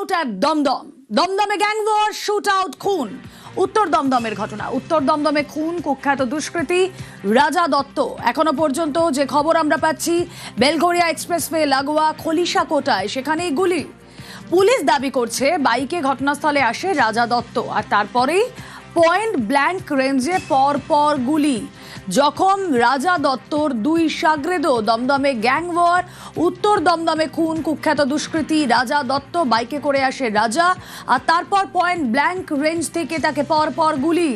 Out at Dumdum. দমদমে gang war, shoot out, খুন। উত্তর দমদমের ঘটনা। উত্তর দমদমে খুন কুখ্যাত দুষ্কৃতী রাজা দত্ত। এখনো পর্যন্ত যে খবর আমরা পাচ্ছি, বেলঘরিয়া এক্সপ্রেসওয়ে লাগোয়া খলিশাকোটায় সেখানেই গুলি। পুলিশ দাবি করছে বাইকে ঘটনাস্থলে আসে রাজা দত্ত, আর তারপরেই পয়েন্ট ব্ল্যাঙ্ক রেঞ্জে পর গুলি। জখম রাজা দত্তর দুই সাগরেদও। দমদমে গ্যাং ওয়ার, উত্তর দমদমে খুন কুখ্যাত দুষ্কৃতী রাজা দত্ত। বাইকে করে আসে রাজা, আর তারপর পয়েন্ট ব্ল্যাঙ্ক রেঞ্জ থেকে তাকে পর গুলি।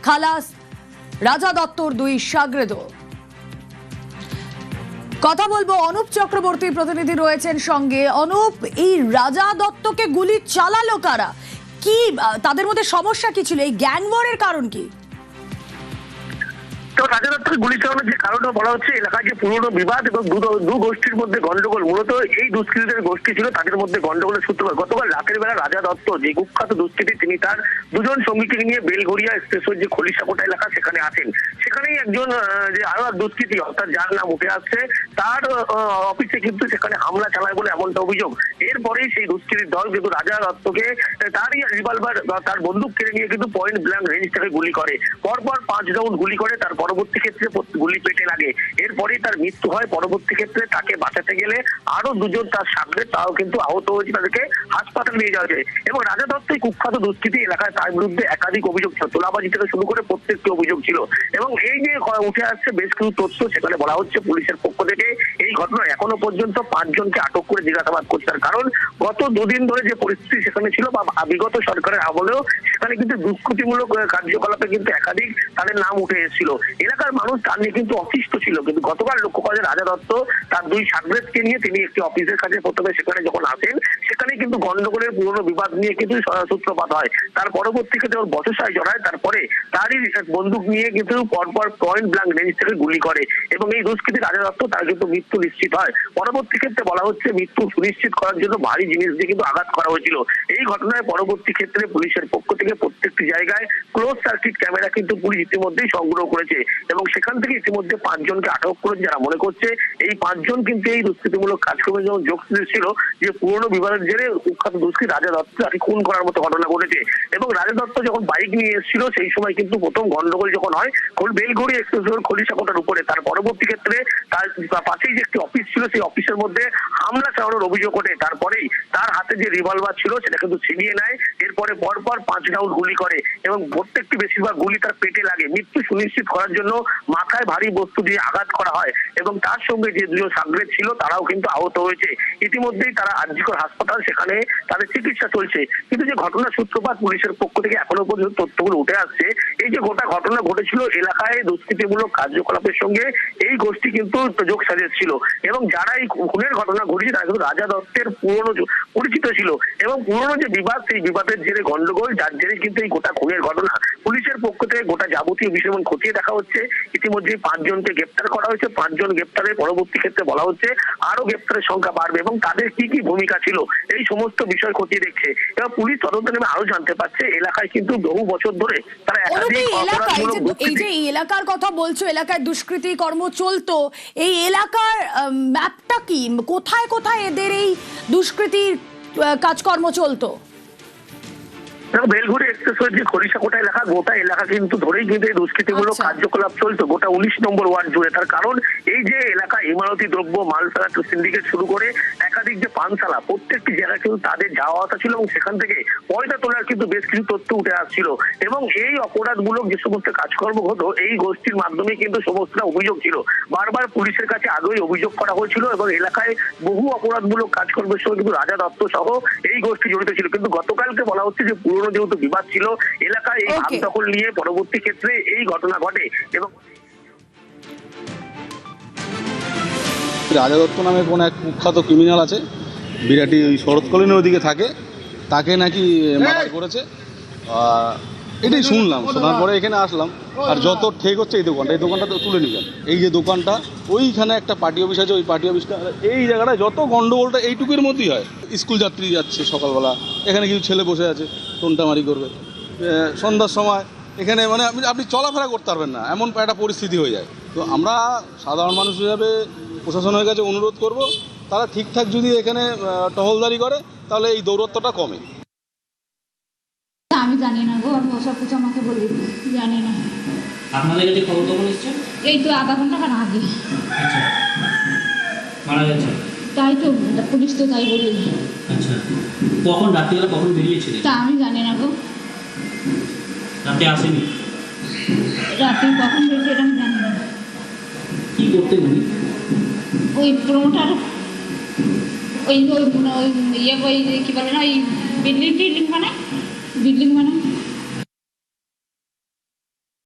খালাস রাজা দত্তর দুই সাগরেদও। কথা বলবো অনুপ চক্রবর্তী, প্রতিনিধি রয়েছেন সঙ্গে। অনুপ, এই রাজা দত্তকে গুলি চালালো কারা? কি তাদের মধ্যে সমস্যা কি ছিল? এই গ্যাং ওয়ারের কারণ কি? তো রাজা দত্তকে গুলি চালানোর যে কারণটা বলা হচ্ছে, এলাকায় যে পুরনো বিবাদ এবং দু গোষ্ঠীর মধ্যে গন্ডগোল, মূলত এই দুষ্কৃতীদের গোষ্ঠী ছিল, তাদের মধ্যে গন্ডগোলের সূত্রপাত। গতকাল রাতের বেলা রাজা দত্ত, যে কুখ্যাত দুষ্কৃতী, তিনি তার দুজন সঙ্গীকে নিয়ে বেলঘরিয়া এক্সপ্রেসওয়ে যে খলিশাকোটা এলাকা সেখানে আছেন। সেখানেই একজন যে আরো এক দুষ্কৃতী, অর্থাৎ যার নাম উঠে আসছে, তার অফিসে কিন্তু সেখানে হামলা চালায় বলে এমনটা অভিযোগ। এরপরেই সেই দুষ্কৃতীর দল কিন্তু রাজা দত্তকে তারই রিভলভার বা তার বন্দুক কেড়ে নিয়ে কিন্তু পয়েন্ট ব্ল্যাঙ্ক রেঞ্জ থেকে গুলি করে। পরপর 5 রাউন্ড গুলি করে। তার পরবর্তী ক্ষেত্রে গুলি পেটে লাগে। এরপরেই তার মৃত্যু হয়। পরবর্তী ক্ষেত্রে তাকে বাঁচাতে গেলে আরো দুজন তার সামনে, তাও কিন্তু আহত হয়েছে, তাদেরকে হাসপাতালে নিয়ে যাওয়া হয়েছে। এবং রাজা দত্ত কুখ্যাত দুষ্কৃতী, এলাকায় তার বিরুদ্ধে একাধিক অভিযোগ ছিল, তোলাবাজি থেকে শুরু করে প্রত্যেকটি অভিযোগ ছিল। এবং এই যে উঠে আসছে বেশ কিছু তথ্য, সেখানে বলা হচ্ছে পুলিশের পক্ষ থেকে এই ঘটনা এখনো পর্যন্ত 5 জনকে আটক করে জিজ্ঞাসাবাদ করছে। তার কারণ গত দুদিন ধরে যে পরিস্থিতি সেখানে ছিল, বা বিগত সরকারের আমলেও সেখানে কিন্তু দুষ্কৃতিমূলক কার্যকলাপে কিন্তু একাধিক তাদের নাম উঠে এসেছিল। এলাকার মানুষ তার নিয়ে কিন্তু অতিষ্ঠ ছিল। কিন্তু গতকাল লক্ষ্য করা যায়, রাজা দত্ত তার দুই সাগরেদকে নিয়ে তিনি একটি অফিসের কাছে প্রথমে সেখানে যখন আসেন, সেখানে কিন্তু গন্ডগোলের পুরনো বিবাদ নিয়ে কিন্তু সূত্রপাত হয়। তার পরবর্তী ক্ষেত্রে ওর বচসায় জড়ায়। তারপরে তারই বন্দুক নিয়ে কিন্তু পরপর পয়েন্ট ব্ল্যাঙ্ক রেঞ্জ থেকে গুলি করে, এবং এই দুষ্কৃতী রাজা দত্ত, তার কিন্তু মৃত্যু নিশ্চিত হয়। পরবর্তী ক্ষেত্রে বলা হচ্ছে মৃত্যু সুনিশ্চিত করার জন্য ভারী জিনিস দিয়ে কিন্তু আঘাত করা হয়েছিল। এই ঘটনায় পরবর্তী ক্ষেত্রে পুলিশের পক্ষ থেকে প্রত্যেকটি জায়গায় ক্লোজ সার্কিট ক্যামেরা কিন্তু পুলিশ ইতিমধ্যেই সংগ্রহ করেছে, এবং সেখান থেকে ইতিমধ্যে 5 জনকে আটক করেছে, যারা মনে করছে এই 5 জন কিন্তু এই দুষ্কৃতিমূলক কাজকর্মে যেমন যোগ ছিল, যে পুরনো বিবাদের জেরে কুখ্যাত দুষ্কৃতী রাজা দত্ত তাকে খুন করার মতো ঘটনা ঘটেছে। এবং রাজা দত্ত যখন বাইক নিয়ে এসেছিল, সেই সময় কিন্তু প্রথম গন্ডগোল যখন হয় বেলঘরিয়া এক্সপ্রেসওয়ে খলিশাকোটার উপরে, তার পরবর্তী ক্ষেত্রে তার পাশেই যে একটি অফিস ছিল, সেই অফিসের মধ্যে হামলা চালানোর অভিযোগ ওঠে। তারপরেই তার হাতে যে রিভলভার ছিল সেটা কিন্তু ছিনিয়ে নেয়। এরপরে পরপর 5 রাউন্ড গুলি করে, এবং প্রত্যেকটি বেশিরভাগ গুলি তার পেটে লাগে। মৃত্যু সুনিশ্চিত করার জন্য মাথায় ভারী বস্তু দিয়ে আঘাত করা হয়, এবং তার সঙ্গে যে দুজন সাগরেদ ছিল তারাও কিন্তু আহত হয়েছে। ইতিমধ্যেই তারা আরজিকর হাসপাতাল, সেখানে তাদের চিকিৎসা চলছে। কিন্তু যে ঘটনার সূত্রপাত, পুলিশের পক্ষ থেকে এখনো পর্যন্ত তথ্যগুলো উঠে আসছে, এই যে গোটা ঘটনা ঘটেছিল এলাকায় দুষ্কৃতিমূলক কার্যকলাপের সঙ্গে এই গোষ্ঠী কিন্তু যোগ সাজিয়েছিল, এবং যারা এই খুনের ঘটনা ঘটেছে তারা কিন্তু রাজা দত্তের পুরনো পরিচিত ছিল। এবং পুরনো যে বিবাদ, সেই বিবাদের জেরে গন্ডগোল, যার জেরে কিন্তু এই গোটা খুনের ঘটনা। পুলিশের পক্ষ থেকে গোটা যাবতীয় বিষয় খতিয়ে দেখা হচ্ছে। ইতিমধ্যে 5 জনকে গ্রেপ্তার করা হয়েছে। 5 জন গ্রেপ্তারের পরবর্তী ক্ষেত্রে বলা হচ্ছে আরো গ্রেপ্তারের সংখ্যা বাড়বে, এবং তাদের কি ভূমিকা ছিল এই সমস্ত বিষয় খতিয়ে দেখছে। এবার পুলিশ তদন্ত নেমে আরো জানতে পারছে, এলাকায় কিন্তু বহু বছর ধরে তারা এই যে এলাকার কথা বলছো, এলাকায় দুষ্কৃতি কর্ম চলতো, এই এলাকার ম্যাপটা কি? কোথায় কোথায় এদের এই দুষ্কৃতির কাজকর্ম চলতো? বেলঘরিয়া এক্সপ্রেসওয়ে যে খলিশাকোটা এলাকা, গোটা এলাকা কিন্তু ধরেই কিন্তু এই দুষ্কৃতিমূলক কার্যকলাপ চলতো, গোটা 19 নম্বর ওয়ার্ড জুড়ে। তার কারণ এই যে এলাকা ইমারতি দ্রব্য, মালসালা সিন্ডিকেট শুরু করে একাধিক যে পানশালা, প্রত্যেকটি জায়গায় কিন্তু তাদের যাওয়া আসা ছিল, এবং সেখান থেকে পয়সা তোলার কিন্তু বেশ কিছু তথ্য উঠে আসছিল। এবং এই অপরাধমূলক যে সমস্ত কাজকর্ম হতো, এই গোষ্ঠীর মাধ্যমে কিন্তু সমস্তটা অভিযোগ ছিল। বারবার পুলিশের কাছে আগেই অভিযোগ করা হয়েছিল, এবং এলাকায় বহু অপরাধমূলক কাজকর্মের সঙ্গে কিন্তু রাজা দত্ত সহ এই গোষ্ঠী জড়িত ছিল। কিন্তু গতকালকে বলা হচ্ছে যে পুরনো যেহেতু বিবাদ ছিল এলাকায়, এই ভাব দখল নিয়ে পরবর্তী ক্ষেত্রে এই ঘটনা ঘটে। এবং রাজা দত্ত নামে কোন এক কুখ্যাত ক্রিমিনাল আছে, বিরাটি ওই শরৎ কলোনির ওদিকে থাকে, তাকে নাকি মার্ডার করেছে। এটাই শুনলাম, শোনার পরে এখানে আসলাম। আর যত ঠেক হচ্ছে এই দোকানটা তো তুলে নিবেন। এই যে দোকানটা, ওইখানে একটা পার্টি অফিস আছে, ওই পার্টি অফিসটা, এই জায়গাটায় যত গন্ডগোলটা এইটুকুর মধ্যেই হয়। স্কুল যাত্রী যাচ্ছে সকালবেলা, এখানে কিছু ছেলে বসে আছে, টোনটামারি করবে। সন্ধ্যার সময় এখানে মানে আপনি চলাফেরা করতে পারবেন না, এমন একটা পরিস্থিতি হয়ে যায়। তো আমরা সাধারণ মানুষ হিসাবে প্রশাসনের কাছে অনুরোধ করব, তারা ঠিকঠাক যদি এখানে টহলদারি করে তাহলে এই দৌরত্বটা কমে। আমি জানি না গো, আমি ওসব কিছু আমাকে বলি জানি না। আপনাদের কাছে খবর কখন এসছে? এই তো আধা ঘন্টা খান আগে। আচ্ছা, মারা গেছে। তাই তো পুলিশ তো তাই বলি। আচ্ছা, কখন রাত্রিবেলা কখন বেরিয়েছিলেন? তা আমি জানি না গো, রাতে আসেনি? রাতে কখন বেরিয়েছে এটা আমি জানি না। কি করতেন উনি? ওই প্রোমোটার ওই ওই ওই ইয়ে ওই কী বলে না, ওই বিল্ডিং বানায়, বিল্ডিং বানায়।